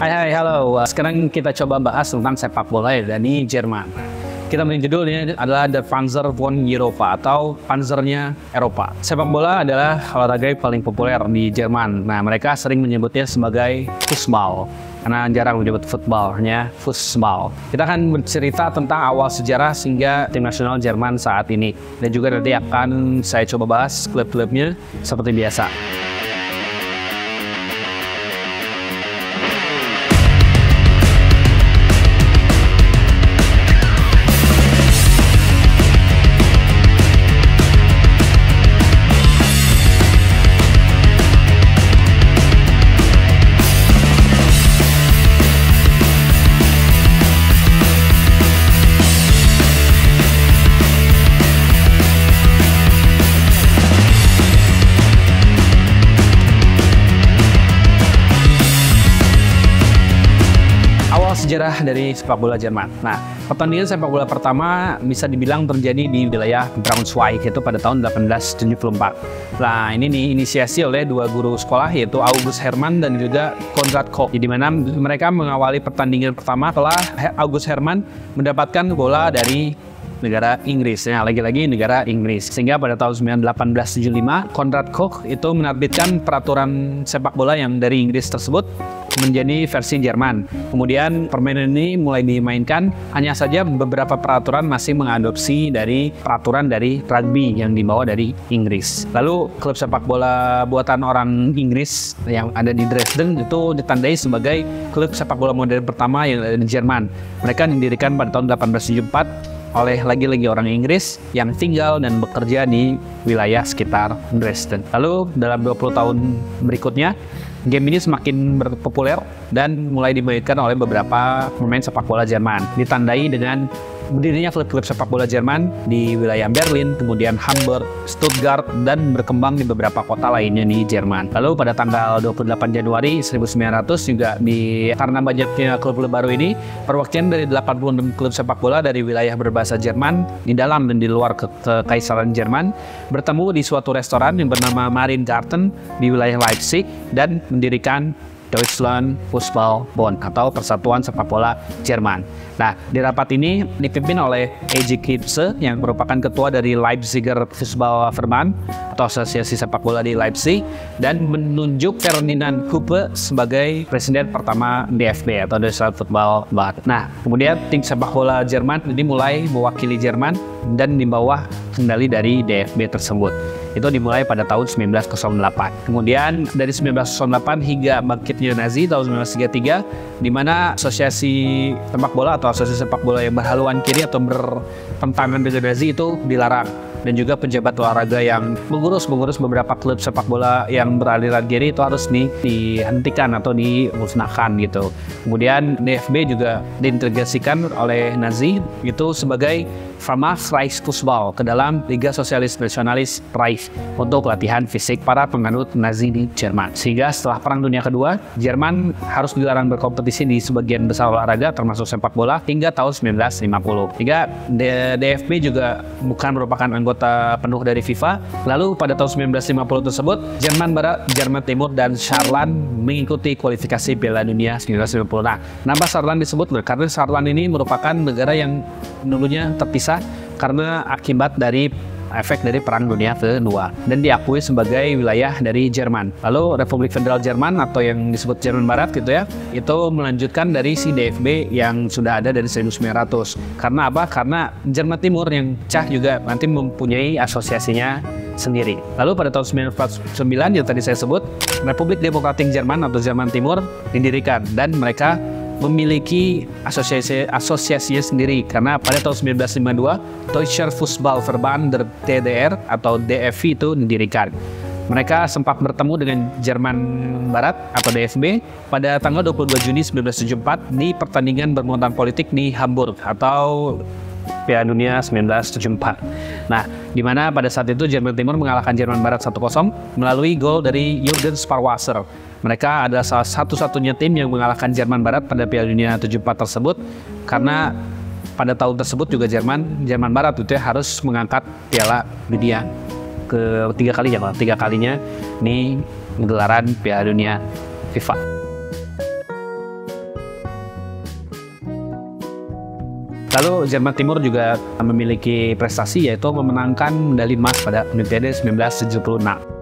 Hai, halo. Sekarang kita coba bahas tentang sepak bola ya dari Jerman. Kita beri judulnya adalah The Panzer von Europa atau Panzernya Eropa. Sepak bola adalah olahraga yang paling populer di Jerman. Nah, mereka sering menyebutnya sebagai Fußball karena jarang menyebut footballnya Fußball. Kita akan bercerita tentang awal sejarah sehingga tim nasional Jerman saat ini. Dan juga nanti akan saya coba bahas klub-klubnya seperti biasa. Sejarah dari sepak bola Jerman. Nah, pertandingan sepak bola pertama bisa dibilang terjadi di wilayah Braunschweig itu pada tahun 1874. Nah, ini diinisiasi oleh dua guru sekolah yaitu August Hermann dan juga Konrad Koch. Di mana mereka mengawali pertandingan pertama setelah August Hermann mendapatkan bola dari negara Inggris, ya, lagi-lagi negara Inggris. Sehingga pada tahun 1875, Konrad Koch itu menerbitkan peraturan sepak bola yang dari Inggris tersebut menjadi versi Jerman. Kemudian permainan ini mulai dimainkan, hanya saja beberapa peraturan masih mengadopsi dari peraturan dari rugby yang dibawa dari Inggris. Lalu klub sepak bola buatan orang Inggris yang ada di Dresden itu ditandai sebagai klub sepak bola modern pertama yang ada di Jerman. Mereka didirikan pada tahun 1874 oleh lagi-lagi orang Inggris yang tinggal dan bekerja di wilayah sekitar Dresden. Lalu dalam 20 tahun berikutnya, game ini semakin berpopuler dan mulai dimainkan oleh beberapa pemain sepak bola Jerman. Ditandai dengan berdirinya klub-klub sepak bola Jerman di wilayah Berlin, kemudian Hamburg, Stuttgart, dan berkembang di beberapa kota lainnya di Jerman. Lalu pada tanggal 28 Januari 1900 juga karena banyaknya klub-klub baru ini, perwakilan dari 86 klub sepak bola dari wilayah berbahasa Jerman di dalam dan di luar Kekaisaran Jerman bertemu di suatu restoran yang bernama Mariengarten di wilayah Leipzig dan mendirikan Deutschland Fußball Bund atau Persatuan Sepak Bola Jerman. Nah, di rapat ini dipimpin oleh E.G. Kipse yang merupakan ketua dari Leipziger Fußballverband atau Asosiasi Sepak Bola di Leipzig dan menunjuk Ferdinand Huppe sebagai presiden pertama DFB atau Deutschland Fußball Bund. Nah, kemudian tim sepak bola Jerman ini mulai mewakili Jerman dan di bawah kendali dari DFB tersebut. Itu dimulai pada tahun 1908. Kemudian dari 1908 hingga bangkitnya Nazi tahun 1933, di mana asosiasi sepak bola atau asosiasi sepak bola yang berhaluan kiri atau bertentangan dengan Nazi itu dilarang. Dan juga pejabat olahraga yang mengurus beberapa klub sepak bola yang beraliran kiri itu harus dihentikan atau dimusnahkan gitu. Kemudian DFB juga diintegrasikan oleh Nazi itu sebagai Reichsfußball ke dalam Liga Sosialis Nasionalis Reich untuk latihan fisik para penganut Nazi di Jerman. Sehingga setelah Perang Dunia Kedua, Jerman harus dilarang berkompetisi di sebagian besar olahraga termasuk sepak bola hingga tahun 1950. Hingga DFB juga bukan merupakan anggota penuh dari FIFA. Lalu pada tahun 1950 tersebut, Jerman Barat, Jerman Timur, dan Saarland mengikuti kualifikasi Piala Dunia 1950. Nah, nama Saarland disebut karena Saarland ini merupakan negara yang dulunya terpisah karena akibat dari efek dari Perang Dunia Kedua dan diakui sebagai wilayah dari Jerman. Lalu Republik Federal Jerman atau yang disebut Jerman Barat gitu ya, itu melanjutkan dari si DFB yang sudah ada dari 1900. Karena apa? Karena Jerman Timur yang pecah juga nanti mempunyai asosiasinya sendiri. Lalu pada tahun 1949 yang tadi saya sebut, Republik Demokratik Jerman atau Jerman Timur didirikan dan mereka memiliki asosiasinya sendiri karena pada tahun 1952 Deutscher Fußballverband der DDR atau DFV itu didirikan. Mereka sempat bertemu dengan Jerman Barat atau DFB pada tanggal 22 Juni 1974 di pertandingan bermuatan politik di Hamburg atau Piala Dunia 1974. Nah, di mana pada saat itu Jerman Timur mengalahkan Jerman Barat 1-0 melalui gol dari Jürgen Sparwasser. Mereka adalah salah satu-satunya tim yang mengalahkan Jerman Barat pada Piala Dunia 74 tersebut karena pada tahun tersebut juga Jerman Barat itu harus mengangkat Piala Dunia tiga kalinya ini gelaran Piala Dunia FIFA. Lalu Jerman Timur juga memiliki prestasi yaitu memenangkan medali emas pada Olimpiade 1976.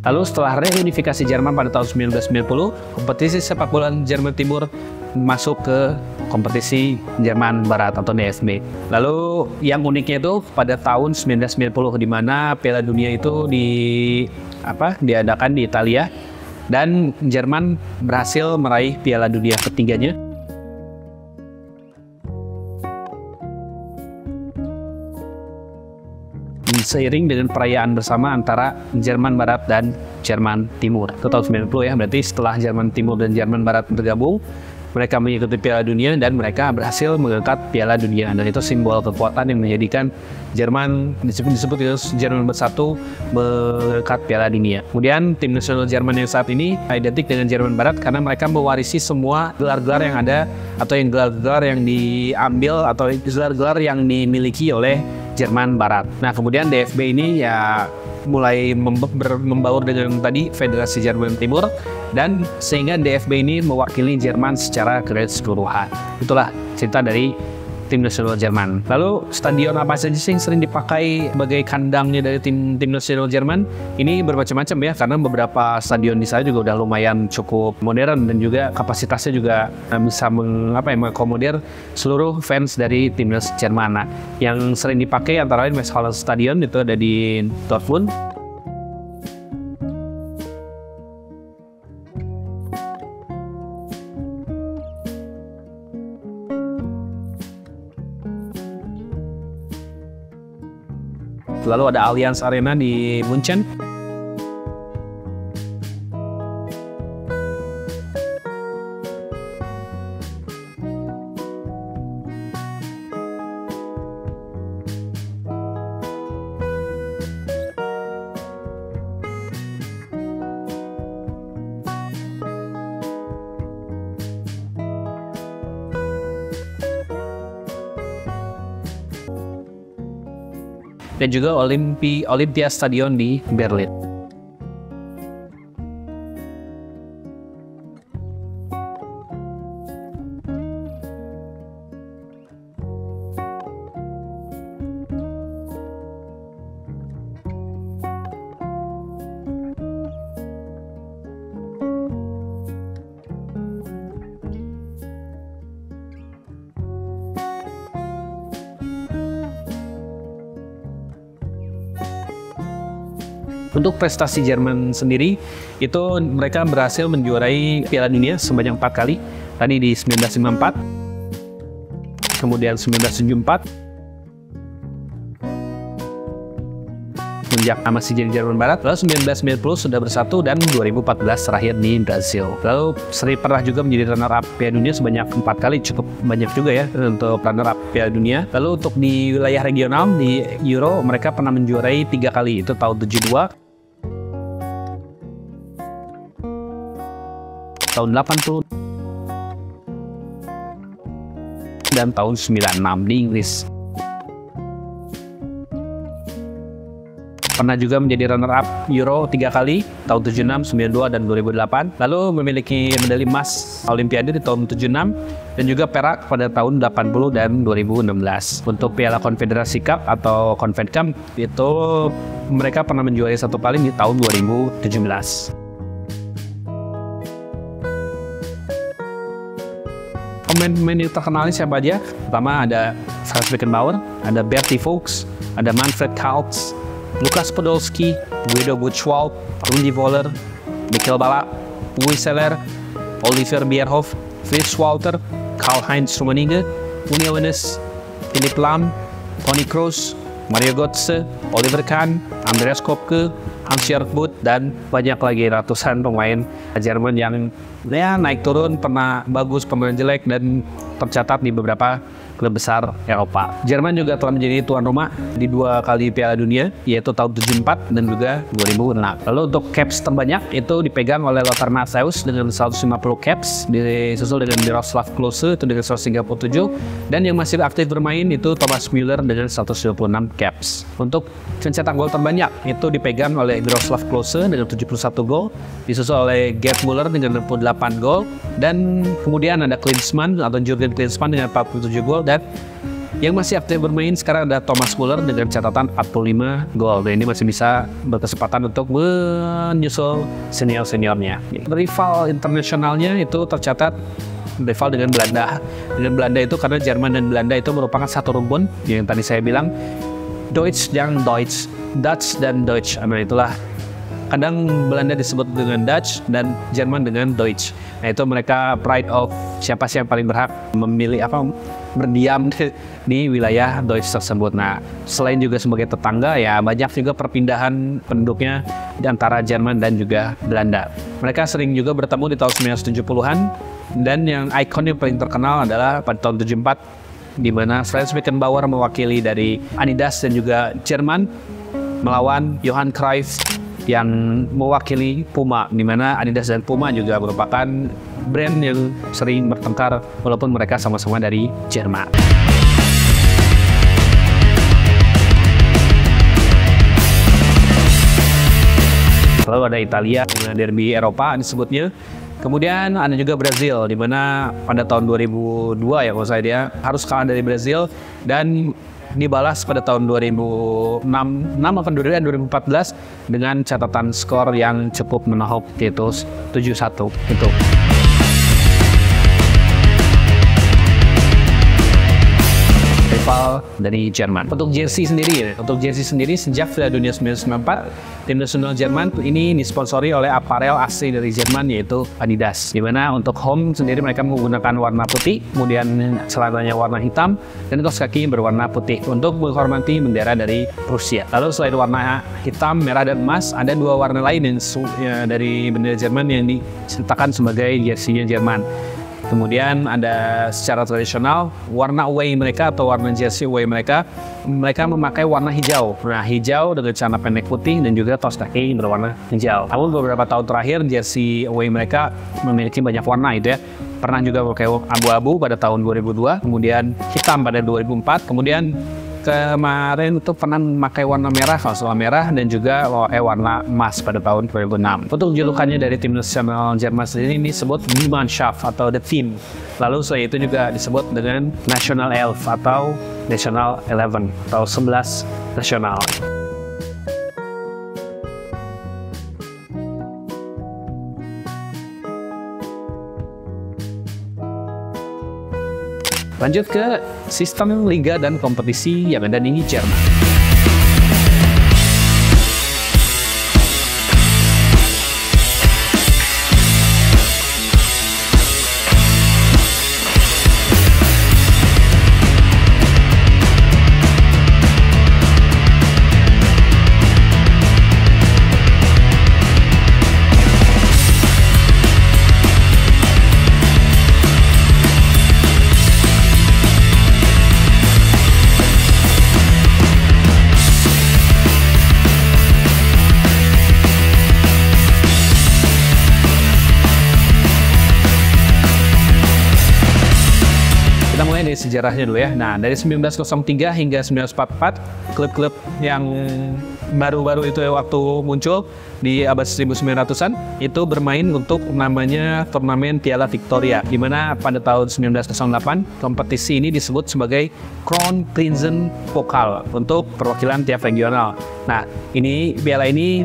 Lalu setelah reunifikasi Jerman pada tahun 1990, kompetisi sepak bola Jerman Timur masuk ke kompetisi Jerman Barat atau DFB. Lalu yang uniknya itu pada tahun 1990 di mana Piala Dunia itu diadakan di Italia dan Jerman berhasil meraih Piala Dunia ketiganya. Seiring dengan perayaan bersama antara Jerman Barat dan Jerman Timur. Itu tahun 90 ya, berarti setelah Jerman Timur dan Jerman Barat bergabung, mereka mengikuti Piala Dunia dan mereka berhasil mengangkat Piala Dunia. Dan itu simbol kekuatan yang menjadikan Jerman disebut Jerman bersatu mengangkat Piala Dunia. Kemudian tim nasional Jerman yang saat ini identik dengan Jerman Barat karena mereka mewarisi semua gelar-gelar yang ada atau yang gelar-gelar yang diambil atau gelar-gelar yang dimiliki oleh Jerman Barat. Nah, kemudian DFB ini ya mulai membaur dengan tadi Federasi Jerman Timur dan sehingga DFB ini mewakili Jerman secara keseluruhan. Itulah cerita dari tim nasional Jerman. Lalu stadion apa saja sih yang sering dipakai sebagai kandangnya dari tim nasional Jerman? Ini bermacam-macam ya, karena beberapa stadion di sana juga udah lumayan cukup modern dan juga kapasitasnya juga bisa mengakomodir seluruh fans dari timnas Jerman. Nah, yang sering dipakai antara lain Westfalen Stadion itu ada di Dortmund. Lalu ada Allianz Arena di Munchen. Dan juga Olympia Stadion di Berlin. Untuk prestasi Jerman sendiri, itu mereka berhasil menjuarai Piala Dunia sebanyak 4 kali. Tadi di 1954, kemudian 1974, sejak masih jadi Jerman Barat, lalu 1990 sudah bersatu, dan 2014 terakhir di Brazil. Lalu sering pernah juga menjadi runner-up Piala Dunia sebanyak 4 kali, cukup banyak juga ya untuk runner-up Piala Dunia. Lalu untuk di wilayah regional, di Euro, mereka pernah menjuarai 3 kali, itu tahun 72, tahun 80, dan tahun 96 di Inggris. Pernah juga menjadi runner-up Euro 3 kali, tahun 76, 92, dan 2008. Lalu memiliki medali emas Olimpiade di tahun 76, dan juga perak pada tahun 80 dan 2016. Untuk Piala Konfederasi Cup atau Confed Cup, itu mereka pernah menjuarai 1 kali di tahun 2017. Pemain-pemain yang terkenal siapa aja? Pertama ada Franz Beckenbauer, ada Berti Vogts, ada Manfred Kaltz, Lukas Podolski, Guido Buchwald, Rudi Voller, Michael Ballack, Uri Seller, Oliver Bierhoff, Fritz Walter, Karl-Heinz Rummenigge, Uni Hoeneß, Philipp Lahm, Toni Kroos, Mario Götze, Oliver Kahn, Andreas Kopke, Hans-Jörg Butt, dan banyak lagi ratusan pemain Jerman yang ya naik turun, pernah bagus, pernah jelek, dan tercatat di beberapa klub besar Eropa. Jerman juga telah menjadi tuan rumah di 2 kali Piala Dunia, yaitu tahun 74 dan juga 2006. Lalu untuk caps terbanyak itu dipegang oleh Lothar Matthäus dengan 150 caps, disusul dengan Miroslav Klose itu dengan 137, dan yang masih aktif bermain itu Thomas Müller dengan 126 caps. Untuk pencetak gol terbanyak itu dipegang oleh Miroslav Klose dengan 71 gol, disusul oleh Gerd Müller dengan 68 gol, dan kemudian ada Klinsmann atau Jurgen Klinsmann dengan 47 gol, dan yang masih aktif bermain sekarang ada Thomas Müller dengan catatan 45 gol. Dan ini masih bisa berkesempatan untuk menyusul senior-seniornya. Rival internasionalnya itu tercatat rival dengan Belanda. Dengan Belanda itu karena Jerman dan Belanda itu merupakan satu rumpun yang tadi saya bilang Deutsch dan Deutsch, Dutch dan Deutsch. Nah, itulah kadang Belanda disebut dengan Dutch dan Jerman dengan Deutsch. Nah, itu mereka pride of siapa sih yang paling berhak memilih berdiam di wilayah Deutsch tersebut. Nah, selain juga sebagai tetangga, ya banyak juga perpindahan penduduknya di antara Jerman dan juga Belanda. Mereka sering juga bertemu di tahun 1970-an, dan yang ikon yang paling terkenal adalah pada tahun 74, di mana Franz Beckenbauer mewakili dari Adidas dan juga Jerman melawan Johan Cruyff yang mewakili Puma, di mana Adidas dan Puma juga merupakan brand yang sering bertengkar walaupun mereka sama-sama dari Jerman. Lalu ada Italia dengan derby Eropa disebutnya. Kemudian ada juga Brazil, di mana pada tahun 2002 ya kalau saya dia harus kalah dari Brazil dan dibalas pada tahun 2006 atau 2014 dengan catatan skor yang cukup menohok, yaitu 7-1 itu. Rival dari Jerman. Untuk jersey sendiri sejak Piala Dunia 1994, tim nasional Jerman ini disponsori oleh aparel asli dari Jerman, yaitu Adidas. Di mana untuk home sendiri mereka menggunakan warna putih, kemudian celananya warna hitam, dan kaos kaki berwarna putih untuk menghormati bendera dari Rusia. Lalu selain warna hitam, merah, dan emas, ada 2 warna lain yang dari bendera Jerman yang disertakan sebagai jersey Jerman. Kemudian ada secara tradisional warna away mereka atau warna jersey away mereka memakai warna hijau. Nah, hijau dengan celana pendek putih dan juga kaos kaki berwarna hijau. Namun beberapa tahun terakhir jersey away mereka memiliki banyak warna itu ya. Pernah juga pakai abu-abu pada tahun 2002, kemudian hitam pada 2004, kemudian kemarin itu pernah memakai warna merah, kalau merah, dan juga warna emas pada tahun 2006. Untuk julukannya dari tim nasional Jerman sendiri ini disebut Die Mannschaft atau The Team. Lalu selain itu juga disebut dengan National Elf atau National 11 atau 11 nasional. Lanjut ke sistem liga dan kompetisi yang ada di Jerman. Kita mulai dari sejarahnya dulu ya. Nah, dari 1903 hingga 1944, klub-klub yang baru-baru itu waktu muncul di abad 1900-an itu bermain untuk namanya turnamen Piala Victoria, di mana pada tahun 1908 kompetisi ini disebut sebagai Crown Prinsen Pokal untuk perwakilan tiap regional. Nah, ini piala ini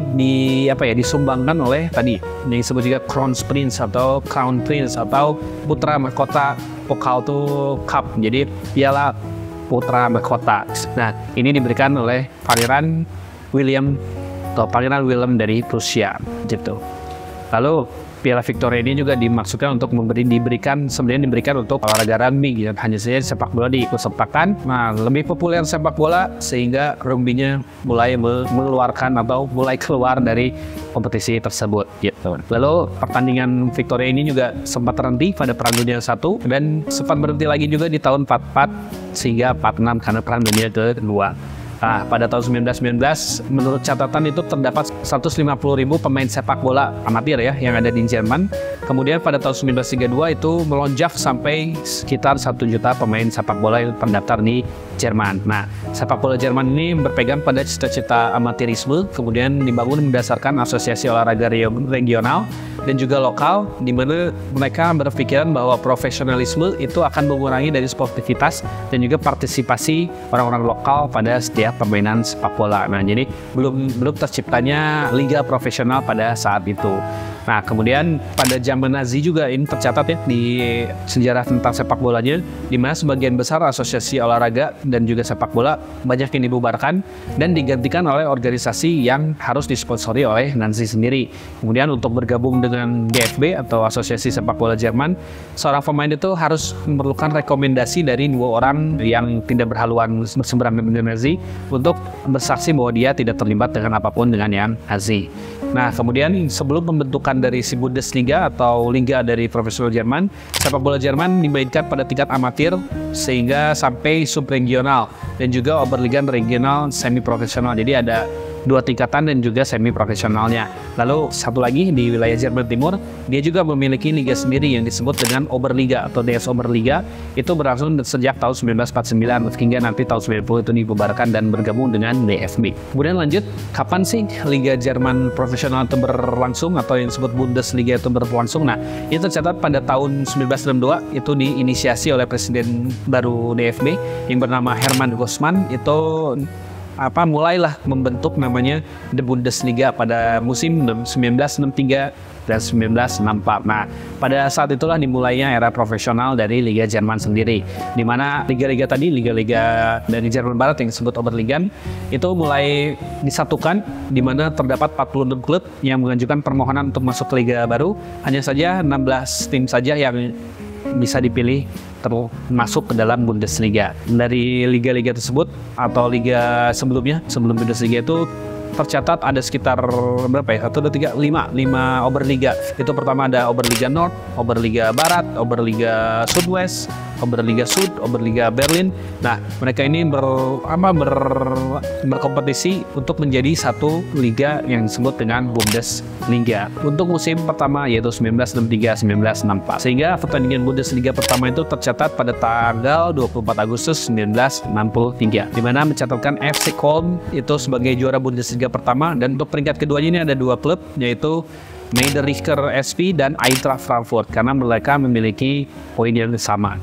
disumbangkan oleh tadi yang disebut juga Crown Prince atau Crown Prince atau Putra Mahkota Pokal itu Cup, jadi piala Putra Mahkota. Nah, ini diberikan oleh Pangeran William dari Prusia gitu. Lalu Piala Victoria ini juga dimaksudkan untuk diberikan untuk olahraga rugby gitu. Hanya saja sepak bola diikutsertakan. Nah, lebih populer sepak bola sehingga rugby-nya mulai mengeluarkan atau mulai keluar dari kompetisi tersebut gitu. Lalu pertandingan Victoria ini juga sempat terhenti pada Perang Dunia I dan sempat berhenti lagi juga di tahun 44 sehingga 46 karena Perang Dunia Kedua. Nah, pada tahun 1919, menurut catatan itu terdapat 150.000 pemain sepak bola amatir ya yang ada di Jerman. Kemudian pada tahun 1932 itu melonjak sampai sekitar 1 juta pemain sepak bola yang terdaftar di Jerman. Nah, sepak bola Jerman ini berpegang pada cita-cita amatirisme, kemudian dibangun berdasarkan asosiasi olahraga regional dan juga lokal, di mana mereka berpikiran bahwa profesionalisme itu akan mengurangi dari sportivitas dan juga partisipasi orang-orang lokal pada setiap permainan sepak bola. Nah, jadi belum terciptanya liga profesional pada saat itu. Nah, kemudian pada zaman Nazi juga ini tercatat ya di sejarah tentang sepak bolanya, di mana sebagian besar asosiasi olahraga dan juga sepak bola banyak yang dibubarkan dan digantikan oleh organisasi yang harus disponsori oleh Nazi sendiri. Kemudian untuk bergabung dengan DFB atau Asosiasi Sepak Bola Jerman, seorang pemain itu harus memerlukan rekomendasi dari 2 orang yang tidak berhaluan berseberangan dengan Nazi untuk bersaksi bahwa dia tidak terlibat dengan apapun dengan yang Nazi. Nah, kemudian sebelum pembentukan dari si Bundesliga atau liga dari profesional Jerman, sepak bola Jerman dimainkan pada tingkat amatir sehingga sampai subregional dan juga Oberliga regional semi profesional. Jadi ada 2 tingkatan dan juga semi profesionalnya. Lalu satu lagi di wilayah Jerman Timur, dia juga memiliki liga sendiri yang disebut dengan Oberliga atau DS Oberliga. Itu berlangsung sejak tahun 1949 hingga nanti tahun 90 itu dibubarkan dan bergabung dengan DFB. Kemudian lanjut, kapan sih liga Jerman profesional itu berlangsung atau yang disebut Bundesliga itu berlangsung? Nah, itu tercatat pada tahun 1962 itu diinisiasi oleh presiden baru DFB yang bernama Hermann Grossman. Itu mulailah membentuk namanya The Bundesliga pada musim 1963 dan 1964. Nah, pada saat itulah dimulainya era profesional dari Liga Jerman sendiri, di mana liga-liga tadi, liga-liga dari Jerman Barat yang disebut Oberliga itu mulai disatukan, di mana terdapat 46 klub yang mengajukan permohonan untuk masuk ke liga baru. Hanya saja 16 tim saja yang bisa dipilih termasuk ke dalam Bundesliga. Dari liga-liga tersebut atau liga sebelum Bundesliga itu tercatat ada sekitar berapa ya? 1, 2, 3, 5 Oberliga. Itu pertama ada Oberliga Nord, Oberliga Barat, Oberliga Südwest, Oberliga Sud, Oberliga Berlin. Nah, mereka ini berkompetisi untuk menjadi satu liga yang disebut dengan Bundesliga. Untuk musim pertama yaitu 1963-1964. Sehingga pertandingan Bundesliga pertama itu tercatat pada tanggal 24 Agustus 1963, di mana mencatatkan FC Köln itu sebagai juara Bundesliga pertama, dan untuk peringkat keduanya ini ada 2 klub yaitu Meiderlicher SV dan Eintracht Frankfurt karena mereka memiliki poin yang sama.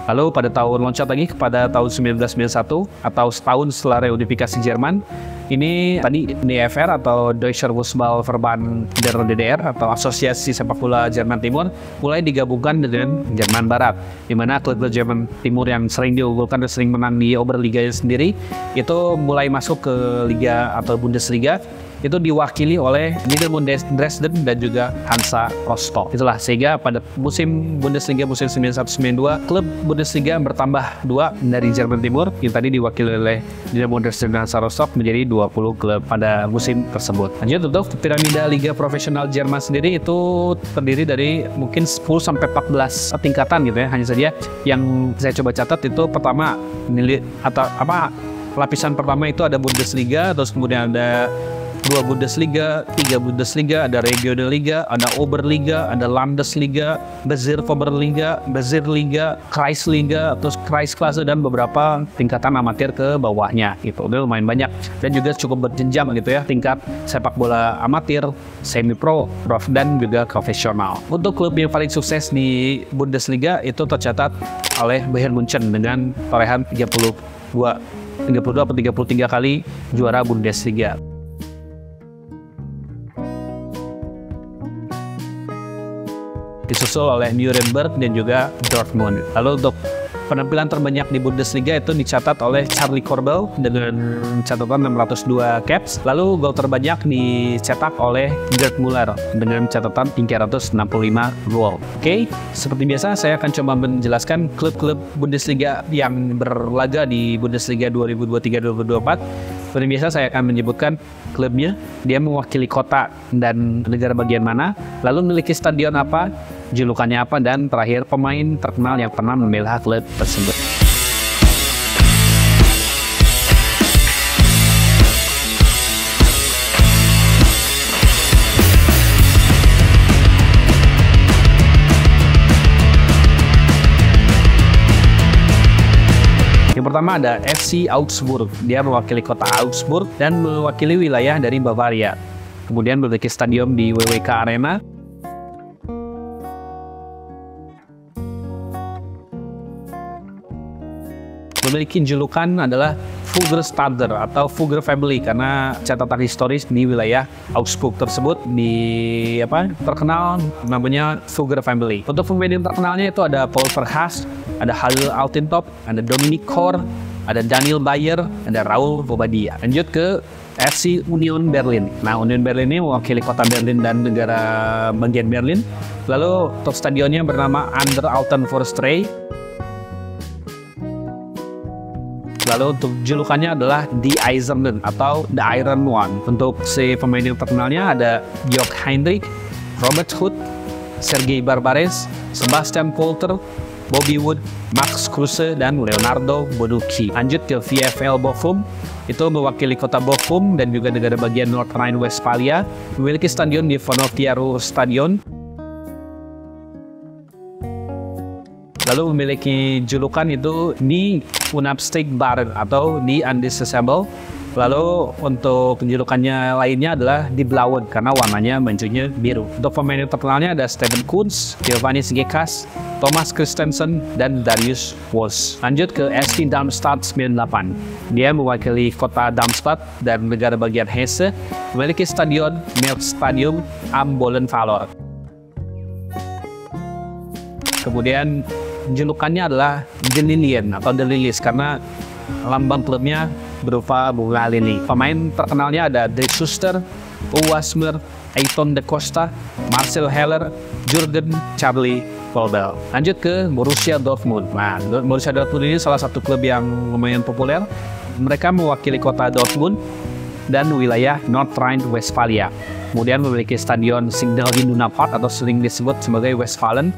Lalu pada tahun loncat lagi kepada tahun 1991 atau setahun setelah reunifikasi Jerman, ini tadi DFR atau Deutscher Fußball-Verband der DDR atau Asosiasi Sepak Bola Jerman Timur mulai digabungkan dengan Jerman Barat, di mana klub Jerman Timur yang sering diunggulkan dan sering menang di Oberliga sendiri itu mulai masuk ke liga atau Bundesliga. Itu diwakili oleh Dynamo Dresden dan juga Hansa Rostock. Itulah sehingga pada musim Bundesliga musim 91-92 klub Bundesliga bertambah 2 dari Jerman Timur yang tadi diwakili oleh Dynamo Dresden dan Hansa Rostock menjadi 20 klub pada musim tersebut. Lanjut, untuk piramida liga profesional Jerman sendiri itu terdiri dari mungkin 10-14 tingkatan gitu ya. Hanya saja yang saya coba catat itu pertama lapisan pertama itu ada Bundesliga, terus kemudian ada 2 Bundesliga, 3 Bundesliga, ada Regionalliga, ada Oberliga, ada Landesliga, Bezirksliga, Bezirksliga, Kreisliga, terus Kreisklasse dan beberapa tingkatan amatir ke bawahnya gitu. Udah lumayan banyak dan juga cukup berjenjang gitu ya, tingkat sepak bola amatir, semi pro, prof dan juga profesional. Untuk klub yang paling sukses di Bundesliga itu tercatat oleh Bayern Munchen dengan torehan 32 atau 33 kali juara Bundesliga. Disusul oleh Nuremberg dan juga Dortmund. Lalu untuk penampilan terbanyak di Bundesliga itu dicatat oleh Charlie Korbel dengan catatan 602 caps. Lalu gol terbanyak dicetak oleh Gerd Müller dengan catatan 365 gol. Oke, seperti biasa saya akan coba menjelaskan klub-klub Bundesliga yang berlaga di Bundesliga 2023-2024. Seperti biasa saya akan menyebutkan klubnya, dia mewakili kota dan negara bagian mana, lalu memiliki stadion apa, julukannya apa, dan terakhir pemain terkenal yang pernah membela klub tersebut. pertama ada FC Augsburg. Dia mewakili kota Augsburg dan mewakili wilayah dari Bavaria. Kemudian memiliki stadion di WWK Arena. Memiliki julukan adalah Fugger Stadler atau Fugger Family karena catatan historis di wilayah Augsburg tersebut terkenal namanya Fugger Family. Untuk pemain terkenalnya itu ada Paul Verhaest, ada Halil Altintop, ada Dominic Kor, ada Daniel Bayer, ada Raul Bobadilla. Lanjut ke FC Union Berlin. Nah, Union Berlin ini mewakili kota Berlin dan negara bagian Berlin. Lalu untuk stadionnya bernama Anderalten Forstrey. Lalu untuk julukannya adalah The Eisernen atau The Iron One. Untuk si pemain yang terkenalnya ada Jörg Heinrich, Robert Huth, Sergei Barbares, Sebastian Polter, Bobby Wood, Max Kruse, dan Leonardo Bonucci. Lanjut ke VfL Bochum, itu mewakili kota Bochum dan juga negara bagian North Rhine-Westphalia. Memiliki stadion di Vonovia Ruhr Stadion. Lalu memiliki julukan itu di Unabsteigbare atau di Undisable. Lalu untuk julukannya lainnya adalah di Blauen karena warnanya bajunya biru. Untuk pemain yang terkenalnya ada Steven Kuntz, Giovanni Gekas, Thomas Christensen, dan Darius Wolfs. Lanjut ke SC Darmstadt 98. Dia mewakili kota Darmstadt dan negara bagian Hesse. Memiliki stadion Stadium am Bollenvalor. Kemudian julukannya adalah The Lilien atau The Lilies karena lambang klubnya berupa bunga lili. Pemain terkenalnya ada De Suster, Wasmer, Eiton de Costa, Marcel Heller, Jurgen Charlie Kolbel. Lanjut ke Borussia Dortmund. Nah, Borussia Dortmund ini salah satu klub yang lumayan populer. Mereka mewakili kota Dortmund dan wilayah North Rhine-Westphalia. Kemudian memiliki stadion Signal Iduna Park atau sering disebut sebagai Westfalen.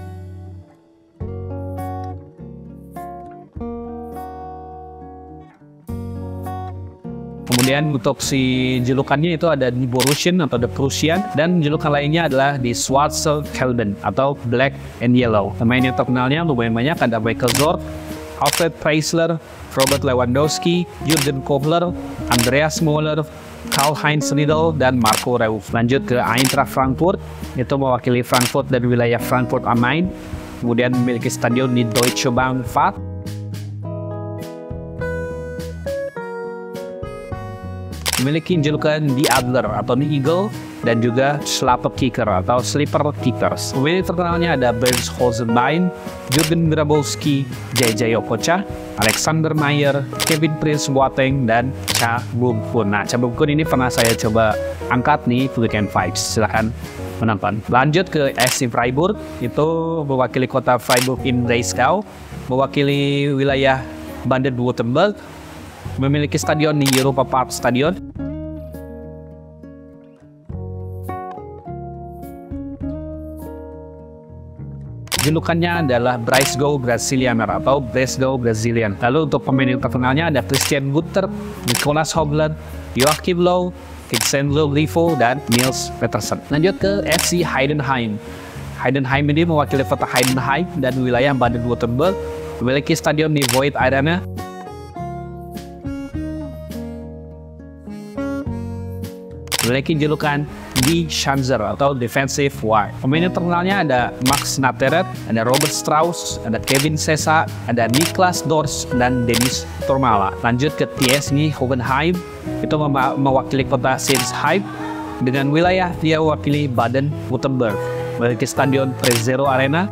Kemudian untuk si julukannya itu ada di Borussian atau The Prussian, dan julukan lainnya adalah di Schwarze Kelben atau Black and Yellow. Pemain yang terkenalnya lumayan banyak, ada Michael Zorc, Alfred Preisler, Robert Lewandowski, Jürgen Kobler, Andreas Möller, Karl-Heinz Riedel, dan Marco Reus. Lanjut ke Eintracht Frankfurt, itu mewakili Frankfurt dan wilayah Frankfurt am Main. Kemudian memiliki stadion di Deutsche Bank Park. Memiliki julukan The Adler atau The Eagle dan juga Slapper Kicker atau Slipper Kickers. Pemain terkenalnya ada Bernd Hosenbein, Jürgen Grabowski, JJ Okocha, Alexander Meyer, Kevin Prince Boateng, dan Cha Bum-kun. Nah, Cha Bum-kun ini pernah saya coba angkat nih Weekend Vibes. Silahkan menonton. Lanjut ke SC Freiburg, itu mewakili kota Freiburg im Breisgau, mewakili wilayah Baden-Württemberg. Memiliki stadion di Europa Park Stadion. Julukannya adalah Breisgau Brasilianer atau Breisgau Brazilian. Lalu untuk pemain yang terkenalnya ada Christian Gutter, Nicolas Hogler, Joachim Low, Vincent Livo, dan Niels Petersen. Lanjut ke FC Heidenheim. Heidenheim ini mewakili kota Heidenheim dan wilayah Baden-Württemberg. Memiliki stadion di Void Arena. Memiliki julukan Die Schanzer atau Defensive Wire. Pemain yang terkenalnya ada Max Natteret, ada Robert Strauss, ada Kevin Sessa, ada Niklas Dorsch, dan Dennis Tormala. Lanjut ke TSG Hoffenheim, itu mewakili kota Sinsheim. Dengan wilayah dia mewakili Baden-Württemberg. Memiliki stadion Trezero Arena.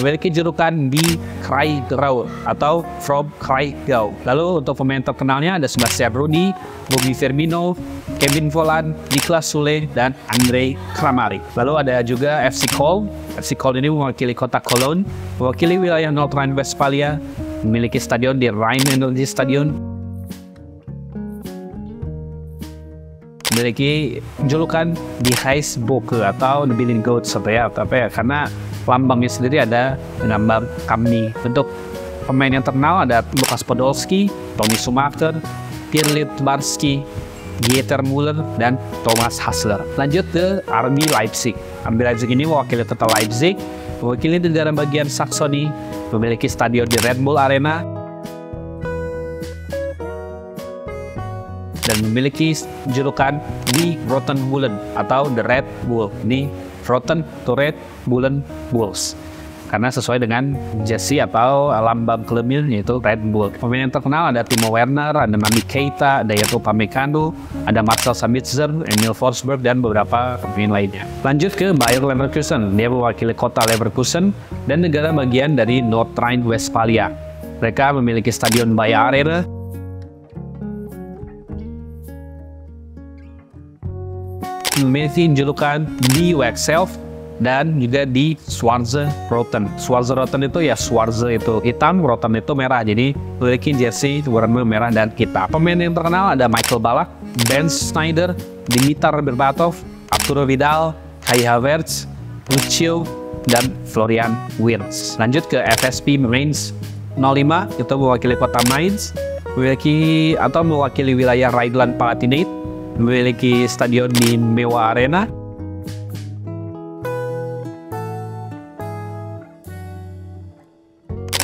Memiliki julukan di Kraigrau atau From Kraigrau. Lalu untuk pemain terkenalnya ada Sebastian Rudi, Bobby Firmino, Kevin Volland, Niklas Sule, dan Andrei Kramaric. Lalu ada juga FC Köln. FC Köln ini mewakili kota Cologne, mewakili wilayah North Rhine-Westphalia, memiliki stadion di Rhein-Energie Stadion. Memiliki julukan di Heisboke atau The Billing Goats karena lambangnya sendiri ada gambar kami. Untuk pemain yang terkenal ada Lukas Podolski, Tommy Schumacher, Pierre Littbarski, Dieter Müller, dan Thomas Hassler. Lanjut ke RB Leipzig. RB Leipzig ini mewakili kota Leipzig, Mewakili negara bagian Saxony, memiliki stadion di Red Bull Arena, dan memiliki julukan The Rotten Bullen atau The Red Bull. Ini Rotten to Red Bullen Bulls, karena sesuai dengan jersey atau lambang klubnya yaitu Red Bull. Pemain yang terkenal ada Timo Werner, ada Naby Keita, ada Yoko Pamecano, ada Marcel Sabitzer, Emil Forsberg, dan beberapa pemain lainnya. Lanjut ke Bayer Leverkusen. Dia mewakili kota Leverkusen dan negara bagian dari North Rhine-Westphalia. Mereka memiliki stadion Bayer Arena, memiliki julukan The Waxelf, dan juga di Schwarze Roten. Schwarze Roten itu ya Schwarze itu hitam, Roten itu merah. Jadi memiliki jersey warna merah dan hitam. Pemain yang terkenal ada Michael Ballack, Ben Snyder, Dimitar Berbatov, Arturo Vidal, Kai Havertz, Lucio, dan Florian Wirtz. Lanjut ke FSP Mainz 05, itu mewakili kota Mainz, memiliki atau mewakili wilayah Rhineland-Palatinate, memiliki stadion di Mewa Arena.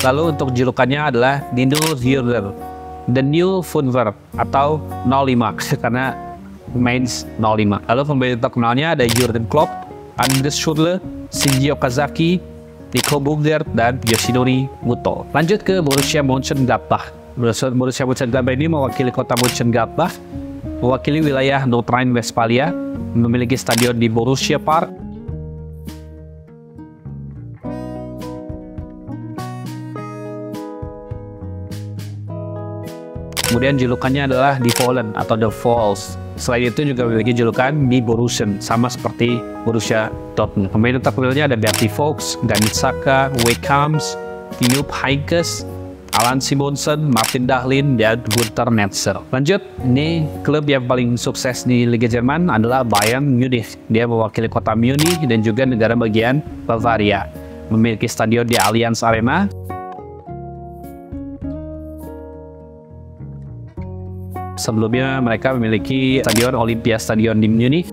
Lalu untuk julukannya adalah The New Funver atau 05 karena Mainz 05. Lalu pemain terkenalnya ada Jurgen Klopp, Andreas Schürrle, Shinji Okazaki, Nico Burger, dan Yoshinori Muto. Lanjut ke Borussia Mönchengladbach. Borussia Mönchengladbach ini mewakili kota Mönchengladbach, mewakili wilayah North Rhine-Westphalia, memiliki stadion di Borussia Park, kemudian julukannya adalah Die Fallen atau The Falls. Selain itu juga memiliki julukan di Borussen, sama seperti Borussia Dortmund. Pemain terkenalnya ada Bertie Vogts, Granit Xhaka, Wayne Combs, Jupp Heynckes, Alan Simonsen, Martin Dahlin, dan Gunter Netzer. Lanjut, ini klub yang paling sukses di Liga Jerman adalah Bayern Munich. Dia mewakili kota Munich dan juga negara bagian Bavaria. Memiliki stadion di Allianz Arena. Sebelumnya mereka memiliki stadion Olympia Stadion di Munich.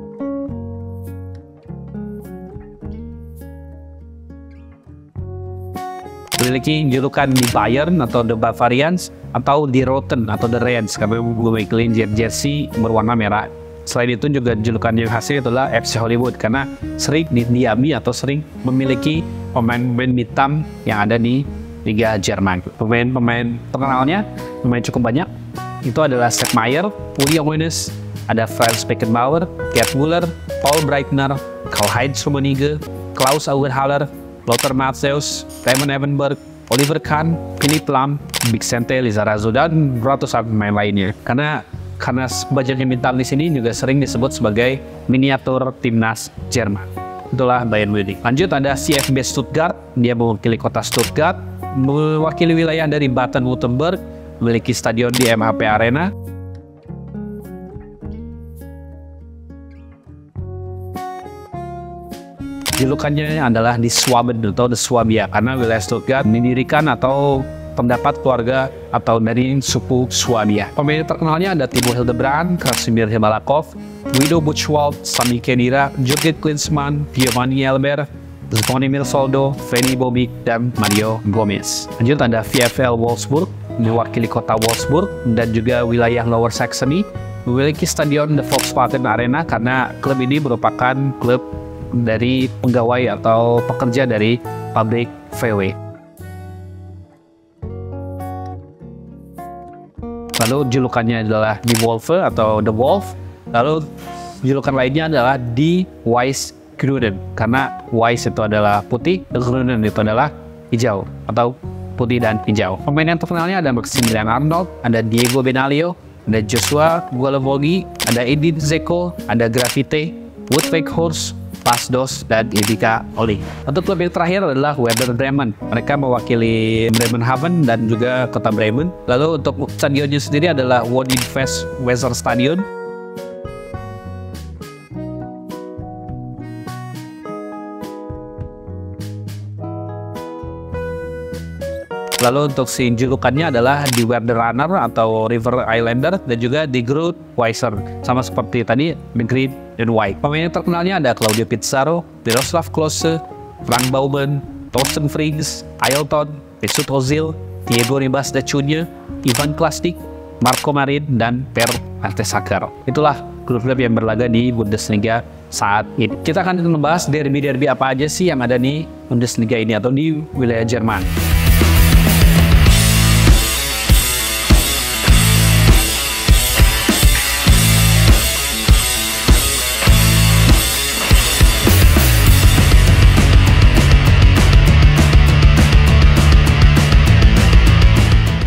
Memiliki julukan di Bayern atau The Bavarians atau di Roten atau The Reds karena memiliki jersey berwarna merah. Selain itu juga julukan yang khasnya itulah FC Hollywood karena sering didiami atau sering memiliki pemain-pemain hitam yang ada di Liga Jerman. Pemain-pemain terkenalnya cukup banyak. Itu adalah Sepp Maier, Uli Hoeneß, ada Franz Beckenbauer, Gerd Müller, Paul Breitner, Karl-Heinz Rummenigge, Klaus Augenthaler, Lothar Matthäus, Raymond Evenberg, Oliver Kahn, Philipp Lahm, Vicente Lizarazu, dan ratusan pemain lainnya. Karena banyaknya bintang di sini juga sering disebut sebagai miniatur timnas Jerman. Itulah Bayern Munich. Lanjut ada CFB Stuttgart, dia mewakili kota Stuttgart, mewakili wilayah dari Baden-Württemberg, memiliki stadion di MHP Arena. Julukannya adalah di Schwaben atau The Swabia karena wilayah Stuttgart didirikan atau terdapat keluarga atau dari suku Swabia. Pemain terkenalnya ada Timo Hildebrand, Krasimir Malakov, Guido Buchwald, Sami Khedira, Jürgen Klinsmann, Giovanni Elber, Zvonimir Soldo, Frenny Bobic, dan Mario Gomez. Lanjut ada VfL Wolfsburg, mewakili kota Wolfsburg dan juga wilayah Lower Saxony, memiliki stadion The Volkswagen Arena karena klub ini merupakan klub dari pegawai atau pekerja dari pabrik VW. Lalu julukannya adalah Die Wölfe atau The Wolf. Lalu julukan lainnya adalah Die Weiß-Grünen karena Weiß itu adalah putih, Grünen itu adalah hijau atau putih dan hijau. Pemain yang terkenalnya ada Maximilian Arnold, ada Diego Benalio, ada Joshua Gualavolgi, ada Edin Dzeko, ada Grafite, Wout Weghorst, Bas Dost, dan Ivica Oli. Untuk klub yang terakhir adalah Werder Bremen. Mereka mewakili Bremenhaven dan juga kota Bremen. Lalu untuk stadionnya sendiri adalah Wodinfest Weser Stadion. Lalu untuk si julukannya adalah di Werder Runner atau River Islander dan juga di Groot Weiser. Sama seperti tadi, the Green and White. Pemain yang terkenalnya ada Claudio Pizarro, Miroslav Klose, Frank Baumann, Thorsten Frings, Ailton, Mesut Ozil, Diego Ribas da Cunha, Ivan Klasnik, Marco Marin, dan Per Mertesacker. Itulah klub-klub yang berlaga di Bundesliga saat ini. Kita akan membahas derby-derby apa aja sih yang ada di Bundesliga ini atau di wilayah Jerman.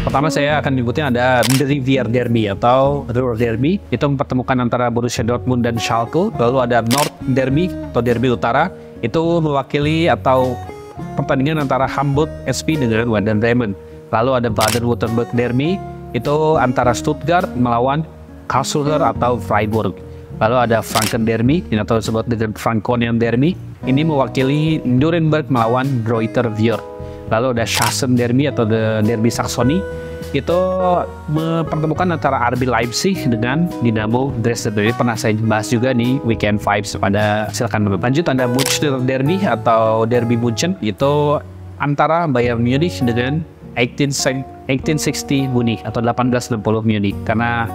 Pertama saya akan nyebutin ada Rivier Derby atau Ruhr Derby. Itu mempertemukan antara Borussia Dortmund dan Schalke. Lalu ada Nord Derby atau Derby Utara. Itu mewakili atau pertandingan antara Hamburg SP dengan Werder Bremen. Lalu ada Baden-Württemberg Derby. Itu antara Stuttgart melawan Karlsruhe atau Freiburg. Lalu ada Franken Derby atau disebut dengan Franconian Derby. Ini mewakili Nuremberg melawan Greuther Fürth. Lalu ada Sachsen Derby atau Derby Saxony. Itu mempertemukan antara RB Leipzig dengan Dinamo Dresden. Jadi pernah saya bahas juga nih Weekend Vibes pada silakan lanjut. Ada Münster Derby atau Derby München. Itu antara Bayern Munich dengan 1860 Munich atau 1860 Munich karena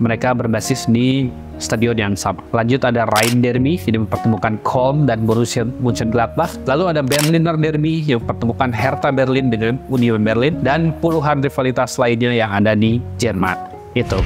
mereka berbasis di stadion yang sama. Lanjut ada Rhein Derby yang mempertemukan Köln dan Borussia Mönchengladbach. Lalu ada Berliner Derby yang mempertemukan Hertha Berlin dengan Union Berlin dan puluhan rivalitas lainnya yang ada di Jerman. Itu.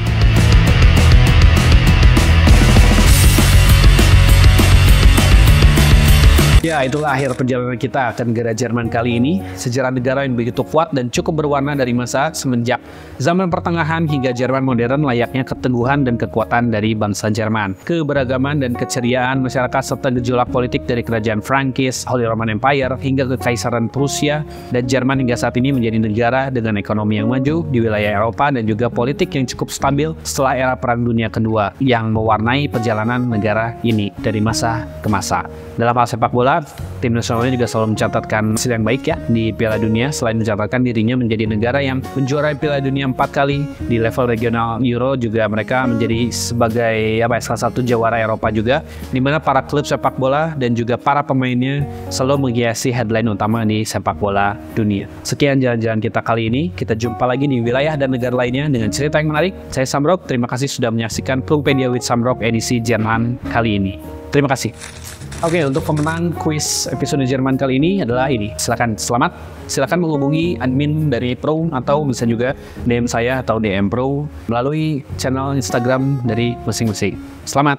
Ya, itulah akhir perjalanan kita ke negara Jerman kali ini. Sejarah negara yang begitu kuat dan cukup berwarna dari masa semenjak zaman pertengahan hingga Jerman modern layaknya keteguhan dan kekuatan dari bangsa Jerman. Keberagaman dan keceriaan masyarakat serta gejolak politik dari kerajaan Frankis, Holy Roman Empire, hingga kekaisaran Prusia dan Jerman hingga saat ini menjadi negara dengan ekonomi yang maju di wilayah Eropa dan juga politik yang cukup stabil setelah era Perang Dunia Kedua yang mewarnai perjalanan negara ini dari masa ke masa. Dalam hal sepak bola, tim nasionalnya juga selalu mencatatkan hasil yang baik ya di Piala Dunia. Selain mencatatkan dirinya menjadi negara yang menjuarai Piala Dunia 4 kali di level regional Euro, juga mereka menjadi sebagai salah satu jawara Eropa juga, di mana para klub sepak bola dan juga para pemainnya selalu menghiasi headline utama di sepak bola dunia. Sekian jalan-jalan kita kali ini. Kita jumpa lagi di wilayah dan negara lainnya dengan cerita yang menarik. Saya Samrok, terima kasih sudah menyaksikan Klubpedia with Samrok edisi Jerman kali ini. Terima kasih. Oke, untuk pemenang kuis episode Jerman kali ini adalah ini. Silakan menghubungi admin dari Pro atau bisa juga DM saya atau DM Pro melalui channel Instagram dari masing-masing. Selamat.